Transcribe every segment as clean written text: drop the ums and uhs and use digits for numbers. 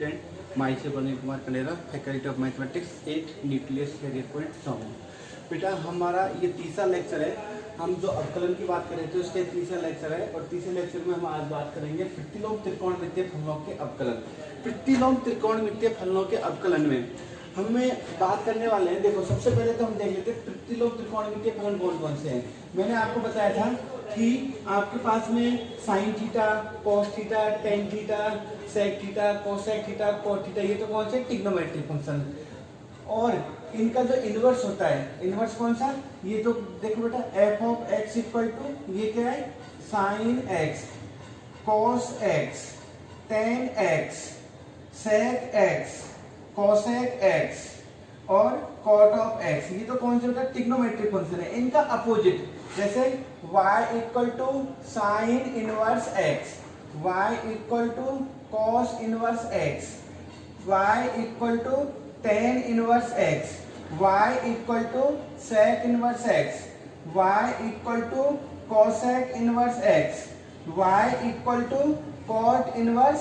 Student myself Praveen Kumar Kanera, faculty of mathematics, 8 nucleus career point town. बेटा हमारा ये तीसरा लेक्चर है। हम जो अवकलन की बात कर रहे थे उसके तीसरा लेक्चर है और तीसरे लेक्चर में हम आज बात करेंगे प्रतिलोम त्रिकोणमितीय फलनों के अवकलन। प्रतिलोम त्रिकोणमितीय फलनों के अवकलन में हमें बात करने वाले हैं। देखो सबसे पहले तो हम देख लेते हैं प्रतिलोम त्रिकोणमितीय फलन कौन कौन से हैं। मैंने आपको बताया था कि आपके पास में sine theta, cos theta, tan theta, sec theta, cosec theta, cot theta, ये तो कौन से ट्रिग्नोमेट्रिक फंक्शन। और इनका जो इनवर्स होता है, इनवर्स कौन सा, ये तो देखो बेटा f of x equal to ये क्या है, sine x, cos x, tan x, sec x, cosec x और कॉट ऑफ एक्स, ये तो कौन से बेटा ट्रिग्नोमेट्रिक फंक्शन है। इनका अपोजिट जैसे y equal to sine inverse x, y equal to cos inverse x, y equal to tan inverse x, y equal to sec inverse x, y equal to cosec inverse x, y equal to cot inverse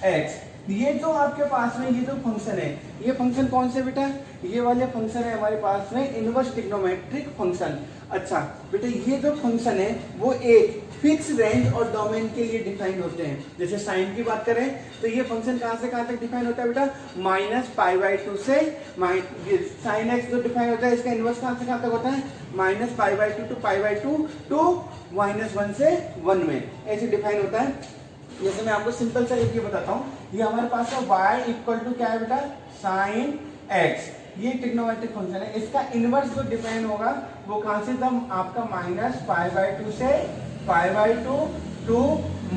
x. ये जो आपके पास में ये जो function है, ये function कौन से बेटा, ये वाले फंक्शन है हमारे पास में इनवर्स ट्रिग्नोमेट्रिक फंक्शन। अच्छा बेटा ये जो फंक्शन है वो एक फिक्स रेंज और डोमेन के लिए डिफाइन होते हैं। जैसे साइन की बात करें तो ये फंक्शन कहां से कहां तक डिफाइन होता है बेटा, -π/2 से साइन एक्स जो डिफाइन होता है इसका इनवर्स कहां से कहां तक होता है, -π/2 to π/2 टू -1 से 1 में, ऐसे डिफाइन होता है। जैसे मैं आपको सिंपल सा एक ये बताता हूँ, ये हमारे पास है y इक्वल टू क्या है बेटा, साइन एक्स, ये ट्रिग्नोमेट्रिक फंक्शन है। इसका इनवर्स जो डिफाइन होगा वो कहां से, तब आपका -π/2 से π/2 टू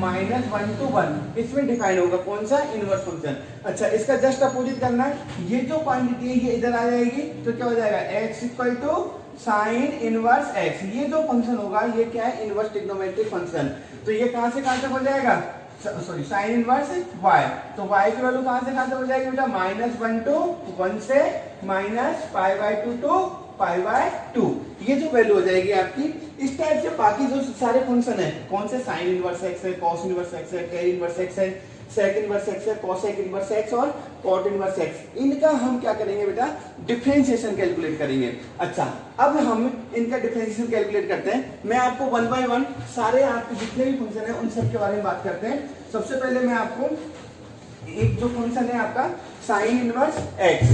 -1 to 1, इसमें डिफाइन होगा कौन सा, इनवर्स फंक्शन। अच्छा इसका जस्ट अपोजिट करना है, ये जो क्वांटिटी है ये इधर आ जाएगी तो क्या हो जाएगा, x equal to sine inverse x, ये जो फंक्शन होगा ये क्या है, इनवर्स ट्रिग्नोमेट्रिक फंक्शन। तो ये कहां से कहां तक हो जाएगा, सॉरी साइन इनवर्स y, तो y की वैल्यू कहां से कहां तक हो जाएगी बेटा, -1 to 1 से -π/2 to π/2, ये जो वैल्यू हो जाएगी आपकी। इस टाइप से बाकी जो सारे फंक्शन है, कौन से, साइन इनवर्स x है, कॉस इनवर्स x है, टेन इनवर्स x है, सेक इनवर्स x है, कोसेक इनवर्स x और कॉट इनवर्स x, इनका हम क्या करेंगे बेटा, डिफरेंशिएशन कैलकुलेट करेंगे। अच्छा अब हम इनका डिफरेंशिएशन कैलकुलेट करते हैं। मैं आपको 1 by 1 सारे आपके जितने भी फंक्शन है उन सब के बारे में बात करते हैं। सबसे पहले मैं आपको एक जो फंक्शन है आपका साइन इनवर्स x,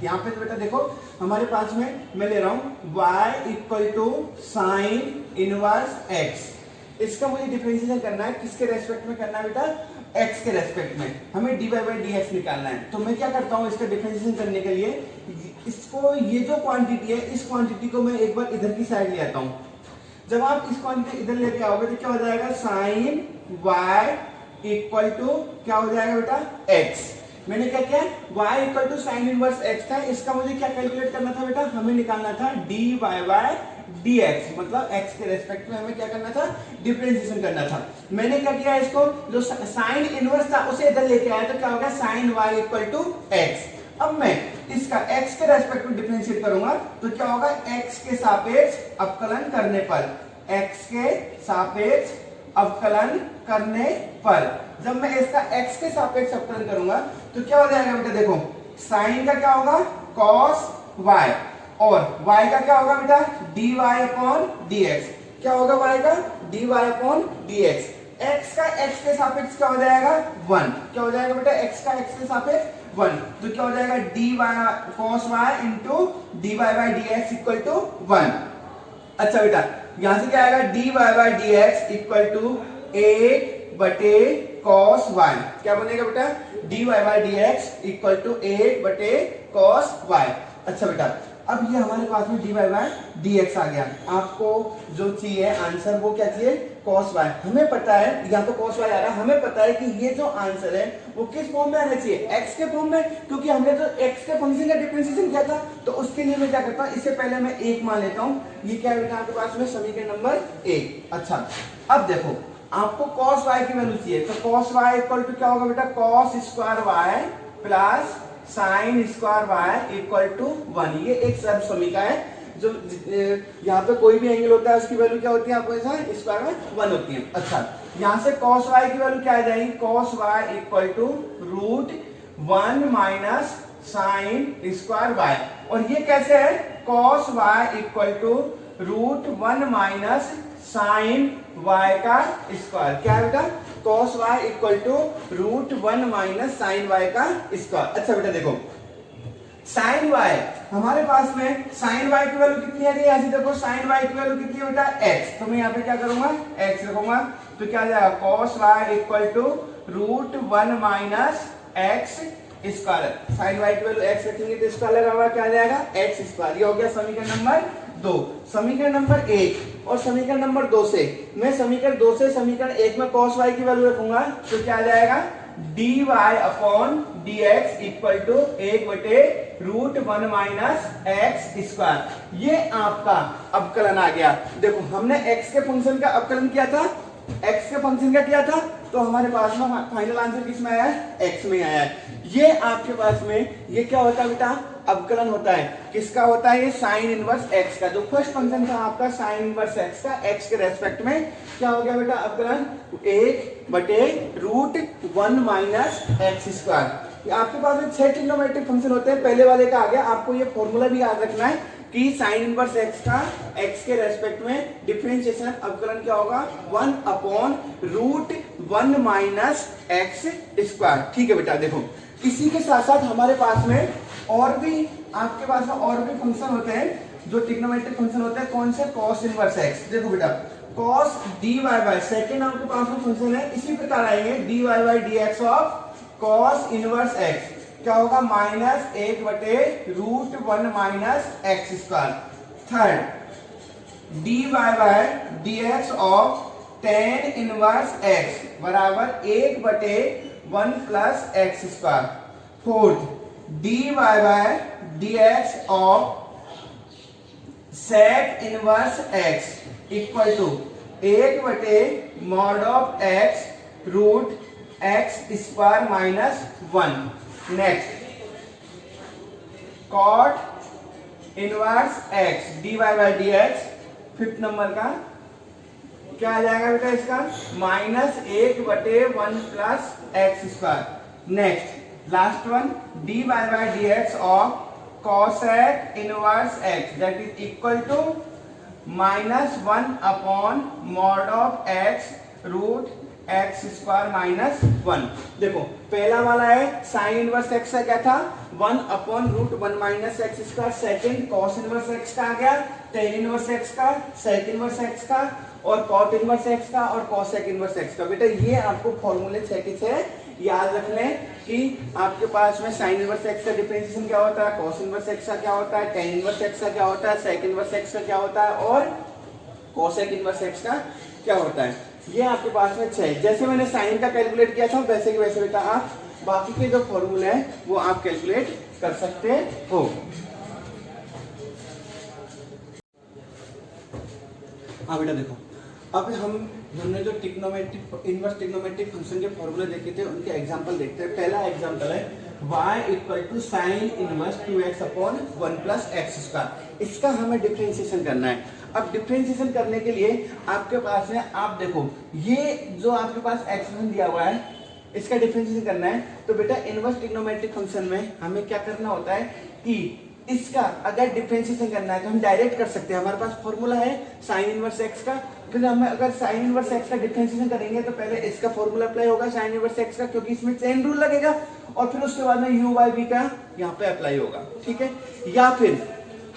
यहाँ पे तो बेटा देखो हमारे पास में मैं ले रहा हूं y equal to sine inverse x, इसका मुझे डिफरेंशिएशन करना है, किसके रेस्पेक्ट में करना है बेटा, x के रेस्पेक्ट में, हमें dy/dx निकालना है। तो मैं क्या करता हूं, इसका डिफरेंशिएशन करने के लिए इसको, ये जो क्वांटिटी है इस क्वांटिटी को मैं एक बार इधर की साइड ले आता हूं। जब आप इस क्वांटिटी इधर लेके आओगे तो क्या हो जाएगा, साइन y इक्वल टू क्या हो जाएगा बेटा, x। मैंने क्या किया, y equal to sine inverse x था, इसका मुझे क्या कैलकुलेट करना था बेटा, हमें निकालना था dy/dx, मतलब x के रेस्पेक्ट में हमें क्या करना था, डिफरेंशिएशन करना था। मैंने क्या किया, इसको जो साइन इनवर्स था उसे इधर लेके आया तो क्या होगा, sine y equal to x। अब मैं इसका x के रेस्पेक्ट में डिफरेंशिएट करूंगा तो क्या होगा, x के सापेक्ष अवकलन करने पर, x के सापेक्ष अवकलन करने पर जब मैं इसका x के सापेक्ष अवकलन करूंगा तो क्या हो जाएगा बेटा, देखो साइन का क्या होगा, cos y, और y का क्या होगा बेटा, dy/dx, क्या होगा y का, dy/dx। x का x के सापेक्ष क्या हो जाएगा, 1, क्या हो जाएगा बेटा, x का x के सापेक्ष 1, तो क्या हो जाएगा, dy cos y into dy/dx equal to 1। अच्छा बेटा यहां से क्या आएगा, dy/dx equal to 8/cos y, क्या बनेगा बेटा, dy/dx equal to 8/cos y। अच्छा बेटा अब ये हमारे पास में dy/dx आ गया, आपको जो चाहिए आंसर वो क्या चाहिए, cos y। हमें पता है यहाँ तो cos y आ रहा है, हमें पता है कि ये जो आंसर है वो किस फॉर्म में आना चाहिए, x के फॉर्म में, क्योंकि हमने तो x के फंक्शन का डिफरेंशिएशन किया था। तो उसके लिए मैं क्या करता हूँ, इससे पहले मैं 1 मान लेता हूँ, ये क्या है आपके पास में समीकरण नंबर 1। अच्छा अब देखो आपको cos y की वैल्यू चाहिए, तो cos y इक्वल टू क्या होगा बेटा, cos square y plus sine square y equal to 1। ये एक सर्व समीकरण है, जो यहाँ पे कोई भी एंगल होता है उसकी वैल्यू क्या होती है, आपको ऐसा स्क्वायर में 1 होती है। अच्छा यहाँ से cos y की वैल्यू क्या आ जाएगी, cos y equal to root 1 minus sine square y, और ये कैसे है, cos y equal to root 1 minus sine y का स्क्वायर। क्या है बेटा, cos y equal to root 1 minus sine y का स्क्वायर। अच्छा बेटा देखो, साइन वाई हमारे पास में साइन वाई की वैल्यू कितनी है, यहाँ से देखो साइन वाई की वैल्यू कितनी है बेटा, x, तो मैं यहाँ पे क्या करूंगा, x रखूंगा, तो क्या जाएगा, cos y equal to root 1 minus x square. Sine y की वैल्यू x रखेंगे तो स्क्वायर लगा हुआ क्या जाएगा, x स्क्वायर। ये हो गया समीकरण नंबर 2। समीकरण नंबर 1 और समीकरण नंबर 2 से मैं समीकरण 2 से समीकरण 1 में cos y की वैल्यू रखूंगा, तो क्या आ जाएगा, dy upon dx equal to 1 बटे रूट 1 माइनस एक्स स्क्वायर। ये आपका अवकलन आ गया। देखो हमने x के फंक्शन का अवकलन किया था, x के फंक्शन का किया था, तो हमारे पास में फाइनल आंसर किस में आया है, x में आया है। ये आपके पास में ये क्या होता है बेटा, अवकलन होता है। किसका होता है, ये साइन इनवर्स x का। जो फर्स्ट फंक्शन था आपका साइन इनवर्स x का, x के रेस्पेक्ट में क्या हो गया बेटा, अवकलन 1 बटे रूट 1 माइनस एक्स स्क्वायर। आपके पास में 6 ट्रिग्नोमेट्रिक फंक्शन होते हैं, पहले वाले का आ गया। आपको ये फॉर्मूला भी याद रखना है कि साइन इनवर्स x का x के रेस्पेक्ट में डिफरेंशिएशन अवकलन क्या होगा, 1 upon root 1 minus x square. ठीक है बेटा देखो, इसी के साथ साथ हमारे पास में और भी आपके पास में और भी फंक्शन होते हैं जो ट्रिग्नोमेट्रिक फंक्शन होते हैं। कौन से, कॉस इनवर्स x। देखो बेटा कॉस dy बाय, सेकंड आपके पास में फंक्शन है, इसी प्रकार आएंगे dy by dx of cos inverse x क्या होगा, माइनस 1 बटे रूट 1 minus x square. Third dy by dx of tan inverse x बराबर 1 बटे 1 plus x square. Fourth dy by dx of sec inverse x equal to 1 बटे mod of x root x square minus 1। Next cot inverse x dy by dx, fifth number का क्या आ जाएगा बेटा, इसका minus 1 बटे 1 plus x square. Next last one dy by dx of cosec inverse x that is equal to minus 1 upon mod of x root x square minus 1। देखो पहला वाला है साइन इनवर्स x का क्या था, 1 upon root 1 minus x square. Second cos inverse x का आ गया, ten inverse x का, सेक इनवर्स x का, और कॉट इनवर्स x का, और कॉसेक इनवर्स x का। बेटा ये आपको फॉर्मूले 6 के 6 याद रख लें कि आपके पास में साइन इनवर्स x का डिफरेंशिएशन क्या होता है, कॉस इनवर्स x का क्या होता है, टेन इनवर्स x का क्या होता है, सेक इनवर्स x का क्या होता है, और कॉसेक इनवर्स x का क्या होता है। ये आपके पास में 6। जैसे मैंने साइन का कैलकुलेट किया था वैसे कि वैसे बेटा आप बाकी के जो फॉर्मूले हैं वो आप कैलकुलेट कर सकते हो। हाँ बेटा देखो, अब हमने जो ट्रिग्नोमेट्रिक इनवर्स ट्रिग्नोमेट्रिक फंक्शन के फॉर्मूले देखे थे उनके एग्जांपल देखते हैं। पहला एग्जांपल है y equal to sine inverse 2x upon 1 plus x square. इसका हमें डिफरेंशिएशन करना है। अब डिफरेंशिएशन करने के लिए आपके पास है, आप देखो ये जो आपके पास एक्सप्रेशन दिया हुआ है इसका डिफरेंशिएशन करना है। तो बेटा इनवर्स ट्रिग्नोमेट्रिक फंक्शन में हमें क्या करना होता है कि इसका अगर डिफरेंशिएशन करना है तो हम डायरेक्ट कर सकते हैं। हमारे पास फॉर्मूला है साइन इनवर्स x का, फिर हम अगर साइन इनवर्स x का डिफरेंशिएशन करेंगे तो पहले इसका फॉर्मूला अप्लाई होगा साइन इनवर्स x का, क्योंकि इसमें चेन रूल लगेगा, और फिर उसके बाद में u बाई v का यहाँ पे अप्लाई होगा। ठीक है, या फिर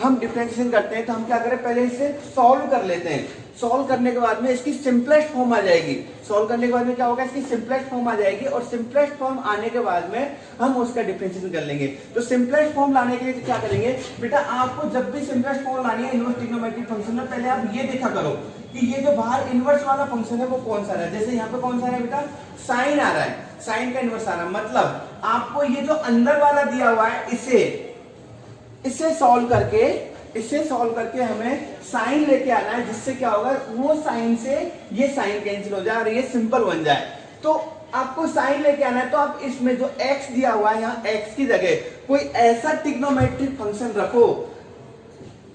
हम डिफरेंशिएशन करते हैं तो हम क्या करें, पहले इसे सॉल्व कर लेते हैं। सॉल्व करने के बाद में इसकी सिंपलेस्ट फॉर्म आ जाएगी। सॉल्व करने के बाद में क्या होगा, इसकी सिंपलेस्ट फॉर्म आ जाएगी, और सिंपलेस्ट फॉर्म आने के बाद में हम उसका डिफरेंशिएशन कर लेंगे। तो सिंपलेस्ट फॉर्म लाने के लिए क्या करेंगे बेटा, आपको जब भी सिंपलेस्ट फॉर्म लानी है इनवर्स ट्रिग्नोमेट्रिक फंक्शन में, पहले आप ये देखा करो कि ये जो बाहर इनवर्स वाला फंक्शन है वो कौन सा है। जैसे यहाँ पे कौन सा है बेटा, साइन आ रहा है, साइन का इनवर्स आ रहा है, मतलब आपको ये जो अंदर वाला दिया हुआ है इसे सॉल्व करके हमें साइन लेके आना है, जिससे क्या होगा, वो साइन से ये साइन कैंसिल हो जाए और ये सिंपल बन जाए। तो आपको साइन लेके आना है, तो आप इसमें जो x दिया हुआ है यहाँ x की जगह कोई ऐसा ट्रिग्नोमेट्रिक फंक्शन रखो।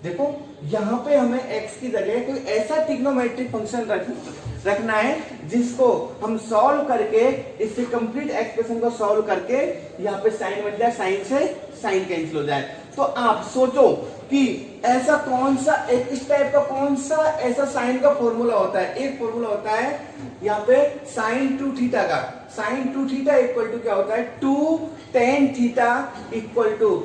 देखो यहाँ पे हमें x की जगह कोई ऐसा ट्रिग्नोमेट्रिक फंक्शन रखना है, जिसको हम सॉल्व करके इससे कंप्लीट एक्सप्रेशन को सॉल्व करके यहाँ पे साइन बन जाए, साइन से साइन कैंसिल हो जाए। तो आप सोचो कि ऐसा कौन सा इस टाइप का कौन सा ऐसा साइन का फॉर्मूला होता है। एक फॉर्मूला होता है यहाँ पे साइन 2 थीटा का। साइन 2 थीटा इक्वल टू क्या होता है, 2 tan theta equal to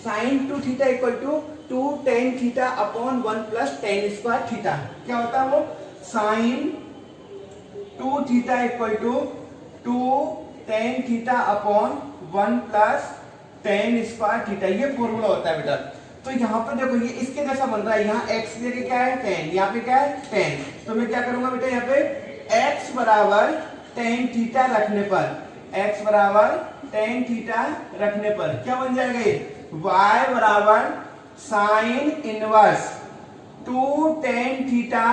sine 2 theta equal to 2 tan theta upon 1 plus tan square theta. क्या होता है वो, sine 2 theta equal to 2 tan theta upon 1 plus tan square theta, ये formula होता है बेटा। तो यहाँ पे देखो ये इसके जैसा बन रहा है, यहाँ x की जगह क्या है tan, यहाँ पे क्या है tan। तो मैं क्या करूंगा बेटा, यहाँ पे x बराबर tan थीटा रखने पर, x बराबर tan थीटा रखने पर क्या बन जाएगा, ये y बराबर sine inverse 2 tan theta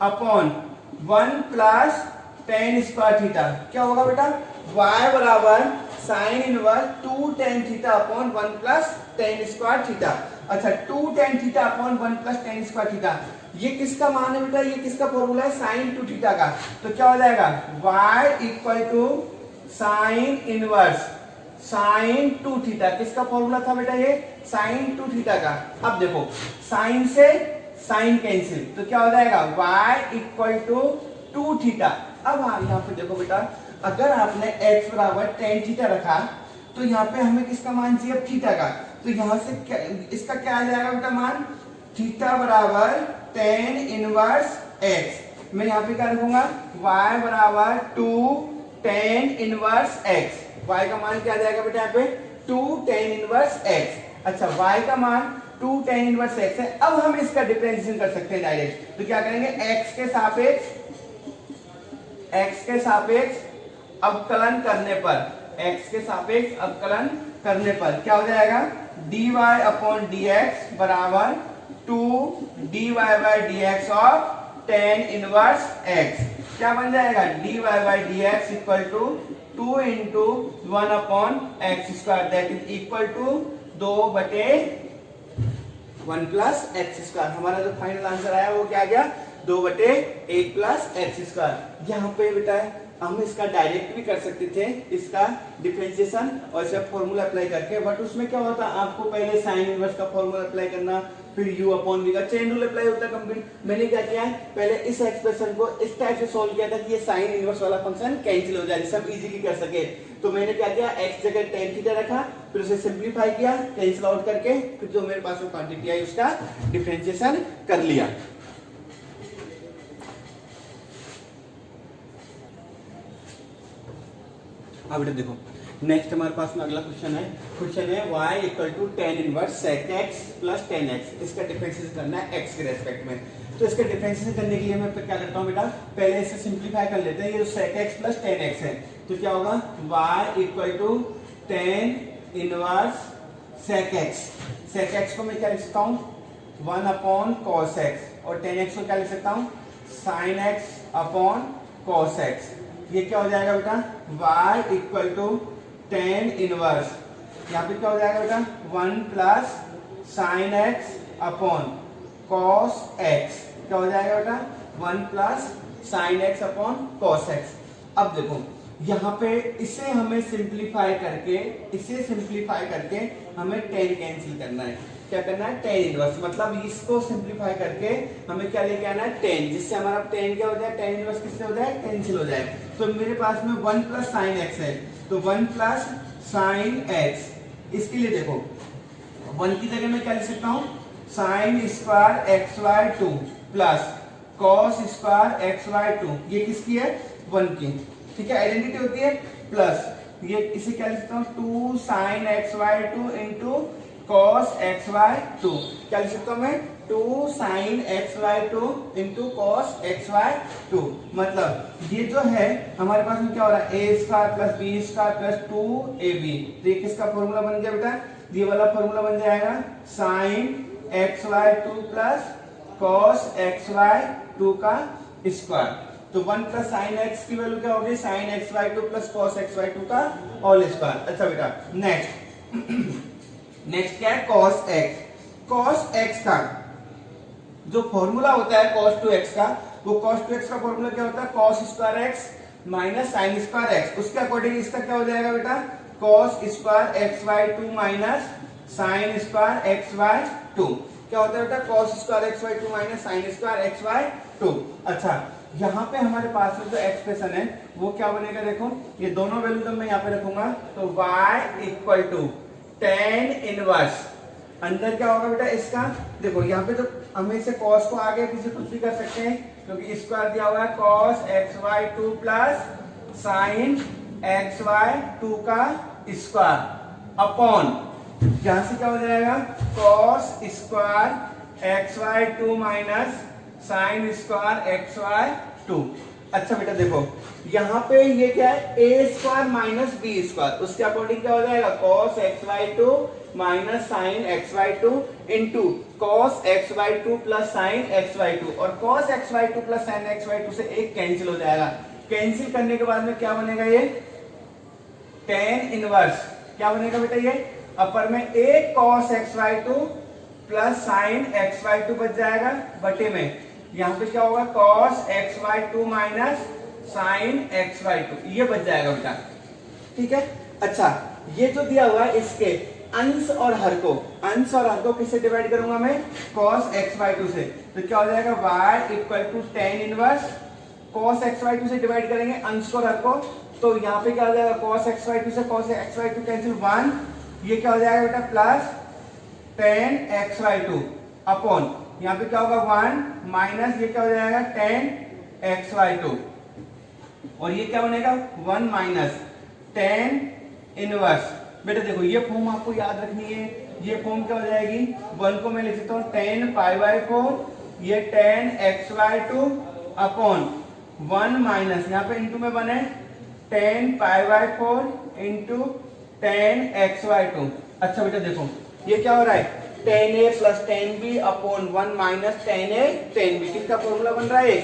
upon 1 plus tan square theta. क्या होगा बेटा, y बराबर sine inverse 2 tan theta upon 1 plus tan square theta. अच्छा 2 tan theta upon 1 plus tan square theta, ये किसका मान है बेटा, ये किसका फॉर्मूला है, साइन 2 थीटा का। तो क्या हो जाएगा, y equal to sine inverse sine 2 theta, किसका फॉर्मूला था बेटा, ये साइन 2 थीटा का। अब देखो साइन से साइन कैंसिल, तो क्या हो जाएगा, y इक्वल टू 2 थीटा। अब हाँ यहाँ पे देखो बेटा, अगर आपने x बराबर tan थीटा रखा तो यहाँ पे हमें किसका मान चाहिए, थीटा का। तो यहाँ से क्या, इसका क्या आ जाएगा बेटा मान, थीटा बराबर tan इनवर्स x। मैं यहाँ पे क्या रखूंगा, y बराबर 2 tan इनवर्स x। y का मान क्या आ जाएगा बेटा, यहाँ पे 2 tan इनवर्स x। अच्छा y का मान 2 tan इनवर्स x है। अब हम इसका डिफरेंशिएशन कर सकते हैं डायरेक्ट। तो क्या करेंगे, x के सापेक्ष अवकलन करने पर, x के सापेक्ष अवकलन करने पर क्या हो जाएगा, dy अपॉन dx बराबर 2 dy by dx of tan inverse x। क्या बन जाएगा, dy by dx equal to 2 into 1 upon x square, that is equal to 2 बटे 1 प्लस एक्स स्क्वायर। हमारा जो फाइनल आंसर आया वो क्या आ गया, 2 बटे 1 प्लस एक्स स्क्वायर। यहाँ पे बेटा हम इसका डायरेक्ट भी कर सकते थे, इसका डिफरेंशिएशन और इसका फॉर्मूला अप्लाई करके, बट उसमें क्या होता है, आपको पहले साइन इनवर्स का फॉर्मूला अप्लाई करना, फिर u अपॉन v का चेन रूल अप्लाई होता है कंप्लीट। मैंने क्या किया है, पहले इस एक्सप्रेशन को इस टाइप से सोल्व किया था कि ये साइन इनवर्स वाला फंक्शन कैंसिल हो जाए, सब इजीली कर सके। तो मैंने क्या किया, x जगह tan थीटा रखा, फिर उसे सिंपलीफाई किया कैंसिल आउट करके, फिर जो मेरे पास में क्वांटिटी आई उसका डिफरेंशिएशन कर लिया। अब बेटा देखो नेक्स्ट हमारे पास में अगला क्वेश्चन है y equal to tan inverse sec x plus tan x। इसका डिफरेंशिएशन करना है x के रेस्पेक्ट में। तो इसका डिफरेंशिएशन करने के लिए मैं क्या करता हूँ बेटा, पहले इसे सिंपलीफाई कर लेते हैं। ये sec x plus tan x है, तो क्या होगा, y equal to tan inverse sec x। sec x को मैं क्या लिख सकता हूँ, 1 अपॉन cos x, और tan x को क्या लिख सकता हूँ, sin x upon cos x। ये क्या हो जाएगा बेटा, y equal to tan inverse, यहाँ पे क्या हो जाएगा बेटा, 1 plus sine x upon cos x। क्या हो जाएगा बेटा, 1 plus sine x upon cos x। अब देखो यहाँ पे इसे हमें सिंप्लीफाई करके हमें tan कैंसिल करना है। क्या करना है, tan इनवर्स, मतलब इसको सिंप्लीफाई करके हमें क्या लेके आना है, tan, जिससे हमारा tan क्या हो जाए, tan इनवर्स किससे हो जाए, कैंसिल हो जाए। तो मेरे पास में 1 प्लस साइन x है, तो 1 प्लस साइन x। इसके लिए देखो 1 की जगह मैं क्या लिख सकता हूँ, sine square x y 2 plus cos square x y 2। ये किसकी है, 1 की, ठीक है, आइडेंटिटी होती है। प्लस ये इसे क्या लिख सकता हूँ, 2 sine x y 2 into cos xy 2। क्या लिख सकता हूँ मैं, 2 sin xy 2 into cos xy 2। मतलब ये जो है हमारे पास में क्या हो रहा है, a square plus B square plus 2ab। तो ये किसका फॉर्मूला बन गया बेटा, ये वाला फॉर्मूला बन जाएगा sin xy 2 plus cos xy 2 का स्क्वायर। तो 1 प्लस साइन एक्स की वैल्यू क्या होगी, sine xy 2 plus cos xy 2 का होल स्क्वायर। अच्छा बेटा नेक्स्ट क्या है, cos x। cos x का जो फॉर्मूला होता है cos 2x का, वो cos 2x का फॉर्मूला क्या होता है, cos square x minus sine square x। उसके अकॉर्डिंग इसका क्या हो जाएगा बेटा, cos square x by 2 minus sine square x by 2। क्या होता है बेटा, cos square x by 2 minus sine square x by 2। अच्छा, यहाँ पे हमारे पास में जो एक्सप्रेशन है वो क्या बनेगा, देखो ये दोनों वैल्यू जब मैं यहाँ पे रखूंगा तो y equal to tan inverse, अंदर क्या होगा बेटा इसका, देखो यहाँ पे तो हमें इसे cos को आगे पीछे कुछ भी कर सकते हैं क्योंकि स्क्वायर दिया हुआ है cos x by 2 plus sine x by 2 का स्क्वायर अपॉन, यहां से क्या हो जाएगा cos square x by 2 minus sine square x by 2। अच्छा बेटा देखो यहाँ पे ये क्या है, a square minus b square, उसके अकॉर्डिंग क्या हो जाएगा cos x by 2 minus sine x by 2 into cos x by 2 plus sine x by 2, और cos x by 2 plus sine x by 2 से एक कैंसिल हो जाएगा। कैंसिल करने के बाद में क्या बनेगा, ये tan इनवर्स क्या बनेगा बेटा, ये अपर में एक cos x by 2 plus sine x by 2 बच जाएगा, बटे में यहाँ पे क्या होगा cos x by 2 minus sine x by 2, ये बच जाएगा बेटा, ठीक है। अच्छा, ये जो दिया हुआ है इसके अंश और हर को किससे डिवाइड करूंगा मैं, cos x बाय 2 से, तो क्या हो जाएगा y equal to tan inverse, cos x by 2 से डिवाइड करेंगे अंश को और हर को, तो यहाँ पे क्या हो जाएगा cos x बाय 2 से cos x बाय 2 कैंसिल 1, ये क्या हो जाएगा बेटा plus tan x by 2 upon, यहाँ पे क्या होगा 1 माइनस ये क्या हो जाएगा tan x बाय 2, और ये क्या बनेगा 1 माइनस tan इनवर्स। बेटा देखो ये फॉर्म आपको याद रखनी है, ये फॉर्म क्या हो जाएगी, 1 को मैं लिख सकता हूँ tan पाई बाय 4, ये tan x by 2 upon 1 minus यहाँ पे इंटू में बने tan pi by 4 into tan x by 2। अच्छा बेटा देखो ये क्या हो रहा है, tan a plus tan b upon 1 minus tan a tan b, किसका फॉर्मूला बन रहा है,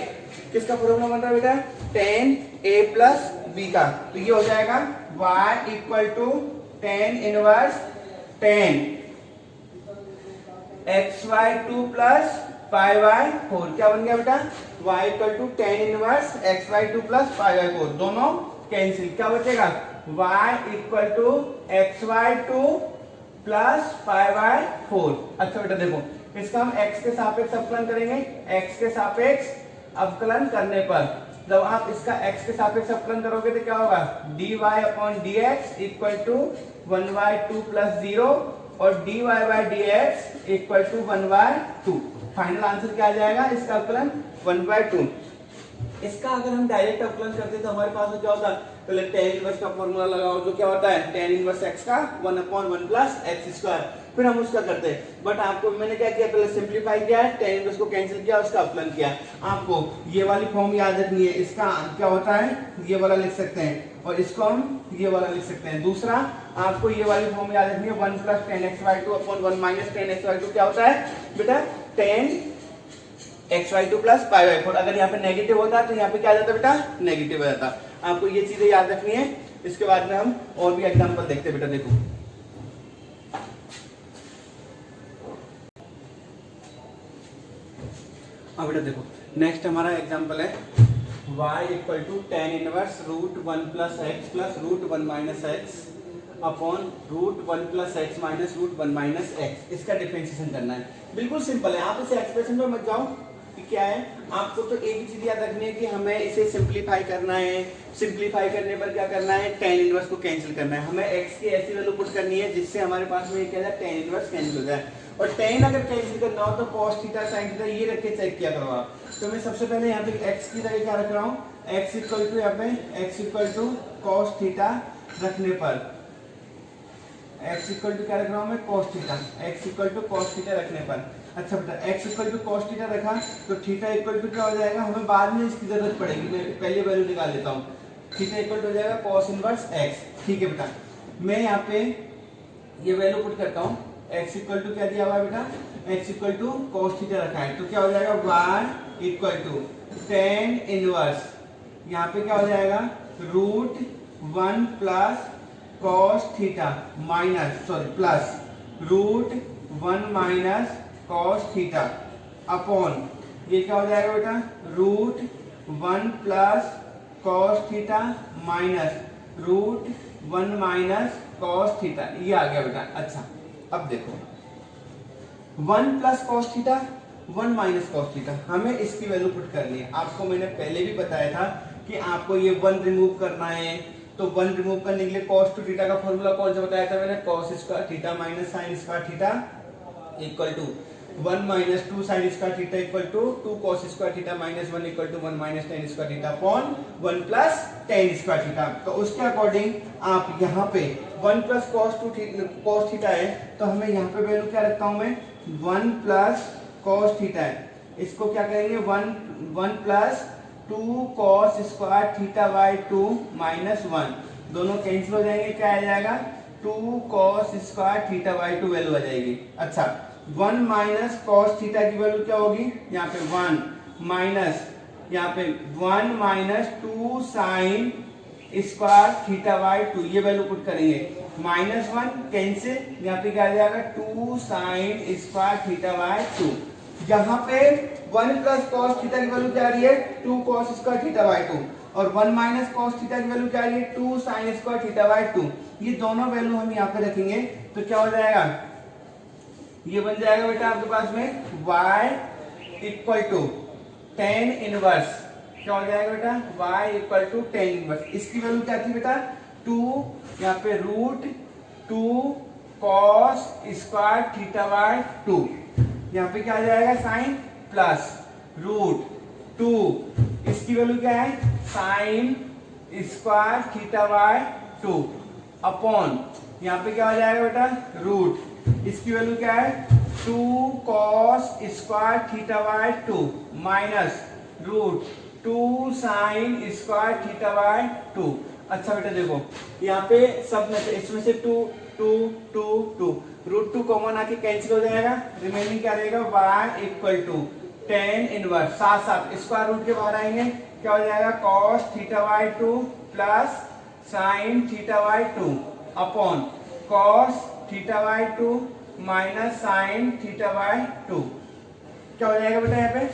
किसका फॉर्मूला बन रहा है बेटा, tan a प्लस b का, तो ये हो जाएगा y equal to tan inverse tan x by 2 plus pi by 4, क्या बन गया बेटा y equal to tan inverse x by 2 plus pi by 4, दोनों कैंसिल, क्या बचेगा y equal to x by 2 plus pi by 4। अच्छा बेटा देखो इसका हम x के सापेक्ष अवकलन करेंगे, x के सापेक्ष अवकलन करने पर जब आप इसका x के सापेक्ष अवकलन करोगे तो क्या होगा dy upon dx equal to 1/2 plus 0 और dy by dx equal to 1/2। Final answer क्या आ जाएगा इसका अवकलन 1/2। इसका अगर हम डायरेक्ट अवकलन करते तो हमारे पास क्या होता, पहले tan इनवर्स का फॉर्मूला लगाओ जो क्या होता है tan इनवर्स x का 1/1 प्लस x स्क्वायर, फिर हम उसका करते हैं। बट आपको मैंने क्या किया, पहले सिंप्लीफाई किया है, tan इनवर्स को कैंसिल किया, उसका अवकलन किया। आपको ये वाली फॉर्म याद रखनी है, इसका क्या होता है ये वाला लिख सकते हैं और इसको हम ये वाला लिख सकते हैं। दूसरा आपको ये वाली फॉर्म याद रखनी है 1 plus tan x by 2 upon 1 minus tan x by 2 क्या होता है बेटा tan x by 2 plus pi by 4। अगर यहाँ पे नेगेटिव होता तो यहाँ पे क्या आ जाता बेटा नेगेटिव आ जाता। आपको ये चीजें याद रखनी है। इसके बाद में हम और भी एग्जांपल देखते हैं बेटा। देखो हाँ बेटा देखो नेक्स्ट हमारा एग्जांपल है y equal to tan inverse root 1 plus x plus root 1 minus x upon root 1 plus x minus root 1 minus x. इसका डिफरेंशिएशन करना है। बिल्कुल सिंपल है, आप इसे एक्सप्रेशन में मत जाओ कि क्या है। आपको तो एक ही चीज याद रखनी है कि हमें इसे सिंप्लीफाई करना है। सिंप्लीफाई करने पर क्या करना है, tan इनवर्स को कैंसिल करना है। हमें x की ऐसी वैल्यू पुट करनी है जिससे हमारे पास में क्या है tan इनवर्स कैंसिल हो जाए। और tan अगर कैंसिल करना हो तो cos थीटा sin थीटा ये रख के चेक किया करो आप। तो मैं सबसे पहले यहाँ पे x की जगह क्या रख रहा हूँ, x इक्वल टू यहाँ पे x equal to cos theta रखने पर x इक्वल टू क्या रख रहा हूँ मैं cos theta, x equal to cos theta रखने पर। अच्छा बेटा x equal to cos theta रखा तो थीटा इक्वल टू क्या हो जाएगा, हमें बाद में इसकी जरूरत पड़ेगी, मैं पहले वैल्यू निकाल लेता हूँ। थीटा इक्वल टू हो जाएगा cos इनवर्स x। ठीक है बेटा, मैं यहाँ पे ये वैल्यू पुट करता हूँ। x इक्वल टू क्या दिया हुआ है बेटा, x equal to cos theta रखा है तो क्या हो जाएगा y equal to tan inverse, यहाँ पे क्या हो जाएगा root 1 plus cos theta minus plus root 1 minus cos theta upon ये क्या हो जाएगा बेटा, root 1 plus cos theta minus root 1 minus cos theta, ये आ गया बेटा। अच्छा अब देखो 1 plus cos theta 1 minus cos theta, हमें इसकी वैल्यू पुट करनी है। आपको मैंने पहले भी बताया था कि आपको ये 1 रिमूव करना है, तो 1 रिमूव करने के लिए cos टू थीटा का फॉर्मूला कौन सा बताया था मैंने, cos square theta minus sine square theta equal to 1 minus 2 sine square theta equal to 2 cos square theta minus 1 equal to 1 minus tan square theta upon 1 plus tan square theta. तो उसके according आप यहाँ पे 1 plus cos theta है, तो हमें यहाँ पे वैल्यू क्या रखता हूँ मैं, 1 प्लस cos थीटा है, इसको क्या करेंगे 1 plus 2 cos square theta by 2 minus 1, दोनों कैंसिल हो जाएंगे, क्या आ जाएगा 2 cos square theta by 2 value आ जाएगी। अच्छा 1 माइनस cos थीटा की वैल्यू क्या होगी, यहाँ पे 1 माइनस यहाँ पे 1 minus 2 sine square theta by 2, ये वैल्यू पुट करेंगे, माइनस 1 कैंसिल, यहाँ पे क्या आ जाएगा 2 साइन स्क्वायर थीटा बाई 2। यहाँ पे 1 प्लस कॉस थीटा की वैल्यू क्या आ रही है, 2 cos स्क्वायर थीटा बाई 2, और 1 माइनस कॉस थीटा की वैल्यू क्या आ रही है, 2 साइन स्क्वायर थीटा बाई 2। ये दोनों वैल्यू हम यहाँ पे रखेंगे, तो क्या हो जाएगा, ये बन जाएगा बेटा आपके पास में y equal to tan inverse, क्या हो जाएगा बेटा y equal to tan inverse, इसकी वैल्यू क्या थी बेटा 2, यहाँ पे root 2 cos square theta by 2, यहाँ पे क्या आ जाएगा साइन प्लस रूट 2, इसकी वैल्यू क्या है sign square theta by 2 upon, यहाँ पे क्या आ जाएगा बेटा रूट, इसकी वैल्यू क्या है 2 cos square theta by 2 minus root 2 sine square theta by 2। अच्छा बेटा देखो यहाँ पे सब में से इसमें से 2 2 2 2 रूट 2 कॉमन आके कैंसिल हो जाएगा, रिमेनिंग क्या रहेगा y equal to tan inverse, साथ साथ स्क्वायर रूट के बाहर आएंगे, क्या हो जाएगा cos theta by 2 plus sine theta by 2 upon cos theta by 2 minus sine theta by 2, क्या हो जाएगा बेटा यहाँ पे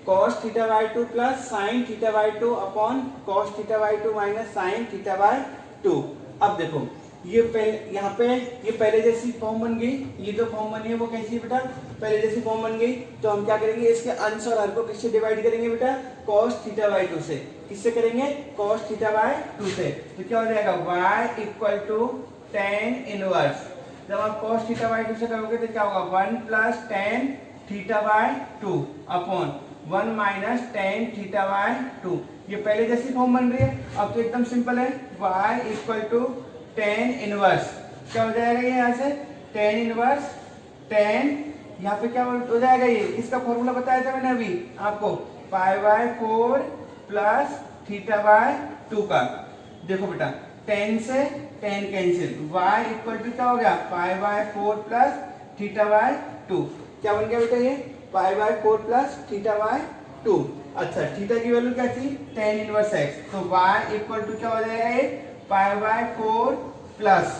cos theta by 2 plus sine theta by 2 upon cos theta by 2 minus sine theta by 2। अब देखो ये यहाँ पे ये पहले जैसी फॉर्म बन गई, ये जो फॉर्म बनी है वो कैसी है बेटा पहले जैसी फॉर्म बन गई, तो हम क्या करेंगे इसके अंश और हर को किससे डिवाइड करेंगे बेटा cos थीटा बाई 2 से, किससे करेंगे cos थीटा बाई 2 से, तो क्या हो जाएगा y equal to tan inverse, जब आप cos थीटा बाई 2 से करोगे तो क्या होगा 1 plus tan theta by 2 upon 1 minus tan theta by 2, ये पहले जैसी फॉर्म बन रही है। अब तो एकदम सिंपल है y equal to tan inverse, क्या हो जाएगा ये यहाँ से tan इनवर्स tan, यहाँ पे क्या हो जाएगा ये इसका फॉर्मूला बताया था मैंने अभी आपको pi by 4 plus theta by 2 का। देखो बेटा tan से tan cancel, y equal to क्या हो गया pi by 4 plus theta by 2, क्या बन गया बेटा ये pi by 4 plus theta by 2। अच्छा थीटा की वैल्यू क्या थी tan इनवर्स x, तो y इक्वल टू क्या हो जाएगा ये पाई बाय 4 प्लस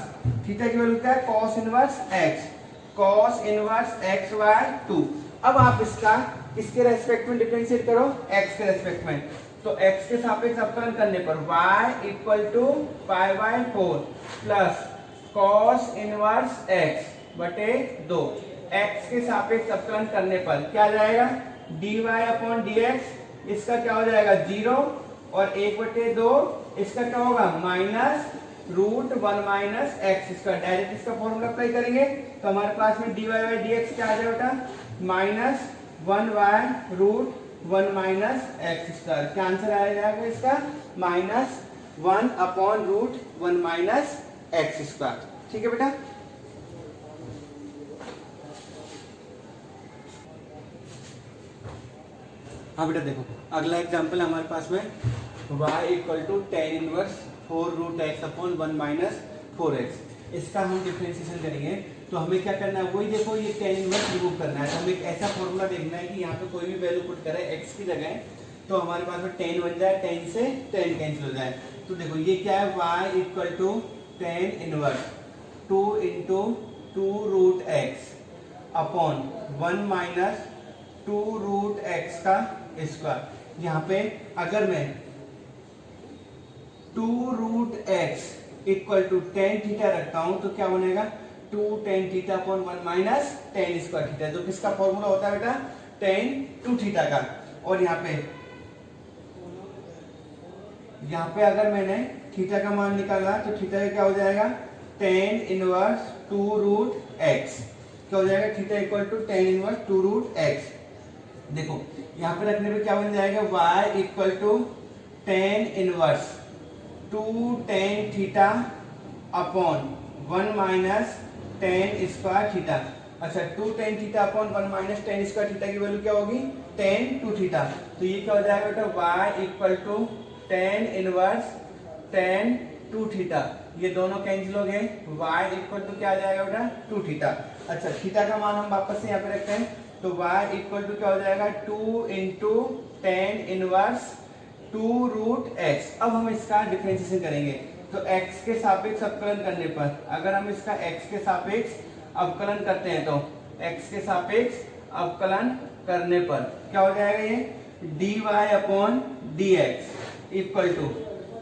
थीटा की वैल्यू क्या है cos inverse x, cos inverse x by 2। अब आप इसका किसके रेस्पेक्ट में डिफरेंशिएट करो x के रेस्पेक्ट में, तो x के सापेक्ष अवकलन करने पर y equal to pi by 4 plus cos inverse x बटे 2, x के सापेक्ष अवकलन करने पर क्या आ जाएगा dy अपॉन dx, इसका क्या हो जाएगा 0 और 1/2, इसका क्या होगा माइनस रूट 1 माइनस एक्स, इसका डायरेक्ट इसका फॉर्मूला अप्लाई करेंगे तो हमारे पास में dy बाई dx क्या आ जाएगा बेटा minus 1 by root 1 minus x square, क्या आंसर आ जाएगा इसका minus 1 upon root 1 minus x square. ठीक है बेटा। हाँ बेटा देखो अगला एग्जांपल हमारे पास में y equal to tan inverse 4 root x upon 1 minus 4x, इसका हम डिफरेंशिएशन करेंगे तो हमें क्या करना है वही देखो ये tan इनवर्स रिमूव करना है, तो हमें एक ऐसा फॉर्मूला देखना है कि यहाँ पे कोई भी वैल्यू पुट करें x की जगह तो हमारे पास में tan बन जाए, tan से tan कैंसिल हो जाए। तो देखो ये क्या है y equal to tan inverse 2 into 2 root x upon 1 minus 2√x का स्क्वायर। यहाँ पे अगर मैं 2√x equal to tan theta रखता हूं तो क्या बनेगा 2 tan theta upon 1 minus ten square theta, जो किसका फॉर्मूला होता है बेटा tan 2 थीटा का। और यहाँ पे अगर मैंने थीटा का मान निकाला तो थीटा का क्या हो जाएगा tan इनवर्स 2√x, क्या हो जाएगा theta equal to tan inverse 2√x। देखो यहाँ पे रखने पे क्या बन जाएगा y equal to tan inverse 2 tan theta upon 1 minus tan square theta. अच्छा 2 tan theta upon 1 minus tan square theta की वैल्यू क्या होगी tan 2 थीटा। तो ये क्या हो जाएगा बेटा y equal to tan inverse tan 2 theta, ये दोनों कैंसिल हो गए, y इक्वल टू क्या आ जाएगा बेटा 2 थीटा। अच्छा थीटा का मान हम वापस से यहाँ पे रखते हैं तो y इक्वल टू क्या हो जाएगा 2 इंटू tan इनवर्स 2√x। अब हम इसका डिफरेंशिएशन करेंगे तो x के सापेक्ष अवकलन करने पर, अगर हम इसका x के सापेक्ष अवकलन करते हैं तो x के सापेक्ष अवकलन करने पर क्या हो जाएगा ये dy upon dx equal to,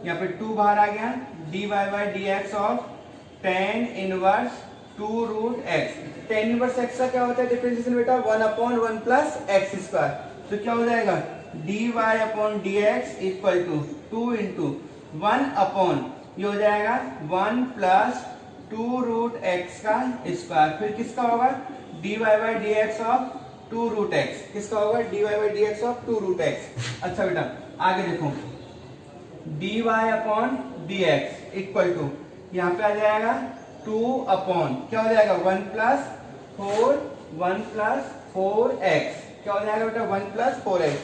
यहाँ पे 2 बाहर आ गया, dy by dx of tan inverse 2√x। tan inverse x का क्या होता है डिफरेंशिएशन बेटा 1 अपॉन 1 प्लस एक्स स्क्वायर। तो क्या हो जाएगा dy upon dx equal to 2 into 1 upon, ये हो जाएगा 1 प्लस 2√x का स्क्वायर। फिर किसका होगा dy by dx of 2√x, किसका होगा dy by dx of 2√x। अच्छा बेटा आगे देखो dy upon dx equal to, यहाँ पे आ जाएगा 2 अपॉन क्या हो जाएगा 1 प्लस 4x, क्या हो जाएगा बेटा 1 plus 4x।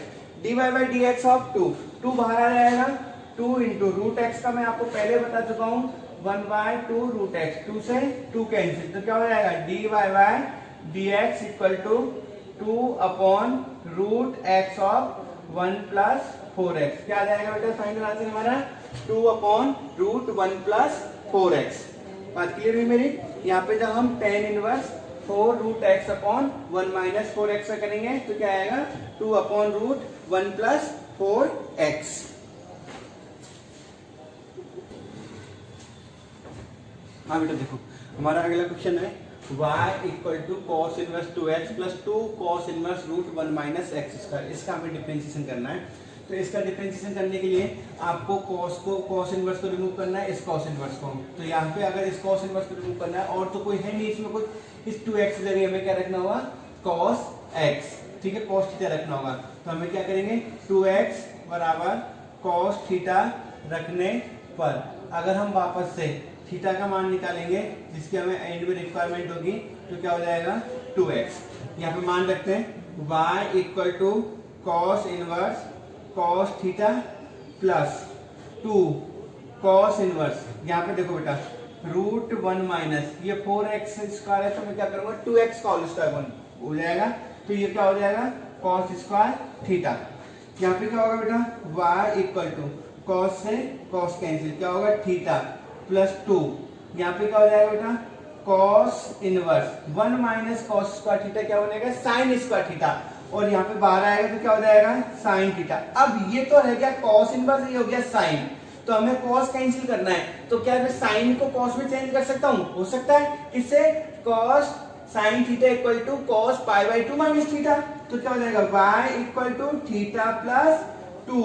dy by dx of 2 बाहर आ जाएगा, 2 इंटू रूट एक्स का मैं आपको पहले बता चुका हूँ 1 बाय 2 रूट एक्स, 2 से 2 कैंसिल, तो क्या हो जाएगा dy by dx equal to 2 upon root x of 1 plus 4x। क्या आ जाएगा बेटा फाइनल आंसर हमारा 2 अपॉन रूट 1 प्लस 4x। बात क्लियर हुई मेरी। यहाँ पे जब हम tan inverse 4√x upon 1 minus 4x करेंगे तो क्या आएगा 2 अपॉन रूट 1 प्लस 4x। हाँ बेटा देखो हमारा अगला क्वेश्चन है y equal to cos inverse 2x plus 2 cos inverse root 1 minus x square. इसका हमें डिफरेंशिएशन करना है। तो इसका डिफरेंशिएशन करने के लिए आपको कॉस इनवर्स को रिमूव करना है, इस कॉस इनवर्स को। तो यहाँ पे अगर इस कॉस इनवर्स को रिमूव करना है और तो कोई है नहीं इसमें कुछ, इस 2x जगह हमें क्या रखना होगा cos x, ठीक है cos थीटा रखना होगा। तो हमें क्या करेंगे 2x बराबर cos थीटा रखने पर अगर हम वापस से थीटा का मान निकालेंगे जिसकी हमें एंड में रिक्वायरमेंट होगी तो क्या हो जाएगा 2x। यहाँ पे मान रखते हैं y equal to cos inverse cos theta plus 2 cos inverse, यहाँ पे देखो बेटा रूट 1 माइनस ये 4x स्क्वायर है तो मैं क्या करूंगा 2x का होल स्क्वायर हो जाएगा। तो ये क्या हो जाएगा cos स्क्वायर थीटा। यहाँ पे क्या होगा बेटा y इक्वल टू cos से cos कैंसिल, क्या होगा थीटा प्लस 2, यहाँ पे क्या हो जाएगा बेटा cos inverse 1 minus cos square theta क्या बनेगा sin स्क्वायर थीटा, और यहाँ पे बाहर आएगा तो क्या हो जाएगा sin थीटा। अब ये तो रह गया cos इनवर्स, ये हो गया sin, तो हमें cos कैंसिल करना है तो क्या मैं sin को cos में चेंज कर सकता हूँ, हो सकता है किससे cos sin theta equal to cos pi by 2 minus theta. तो क्या हो जाएगा y equal to theta plus 2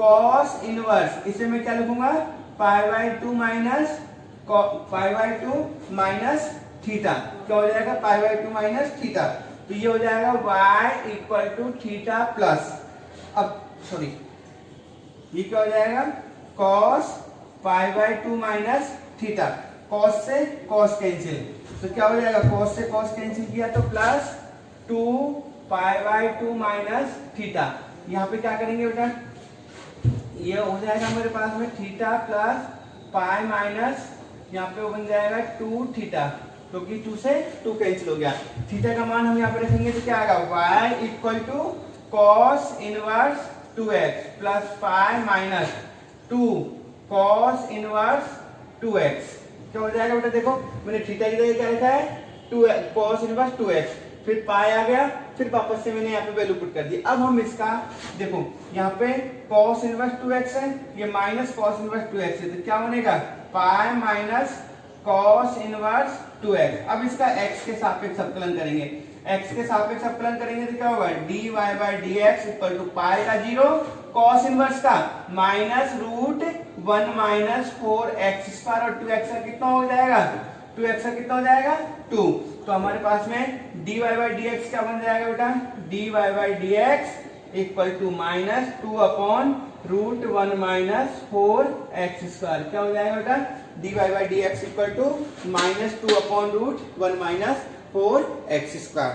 cos inverse, इसे मैं क्या लिखूंगा pi by 2 minus pi by 2 minus theta, क्या हो जाएगा पाई बाई 2 माइनस थीटा। तो ये हो जाएगा y equal to theta plus, अब सॉरी ये क्या हो जाएगा cos pi by 2 minus theta, cos से cos कैंसिल, तो क्या हो जाएगा cos से cos कैंसिल किया तो plus 2 pi by 2 minus theta. यहाँ पे क्या करेंगे बेटा ये हो जाएगा मेरे पास में थीटा प्लस पाई माइनस, यहाँ पे वो बन जाएगा 2 थीटा क्योंकि 2 से 2 कैंसिल हो गया। थीटा का मान हम यहाँ पे रखेंगे तो क्या आएगा y equal to cos inverse 2x plus pi minus 2 cos inverse 2x। क्या हो जाएगा बेटा देखो मैंने थीटा की जगह क्या लिखा है 2 cos इनवर्स 2x, फिर पाई आ गया फिर वापस से मैंने यहाँ पे वैल्यू पुट कर दी। अब हम इसका देखो यहाँ पे cos इनवर्स 2x है, ये माइनस cos इनवर्स 2x है, तो क्या बनेगा pi minus cos inverse 2x। अब इसका x के सापेक्ष अवकलन करेंगे, x के सापेक्ष अवकलन करेंगे तो क्या होगा dy by dx equal to pi का 0 cos इनवर्स का minus root 1 minus 4x square और 2x का कितना हो जाएगा 2x का कितना हो जाएगा 2। तो हमारे पास में dy बाई dx क्या बन जाएगा बेटा dy by dx equal to minus 2 upon root 1 minus 4x square. क्या हो जाएगा बेटा dy by dx equal to minus 2 upon root 1 minus 4x square.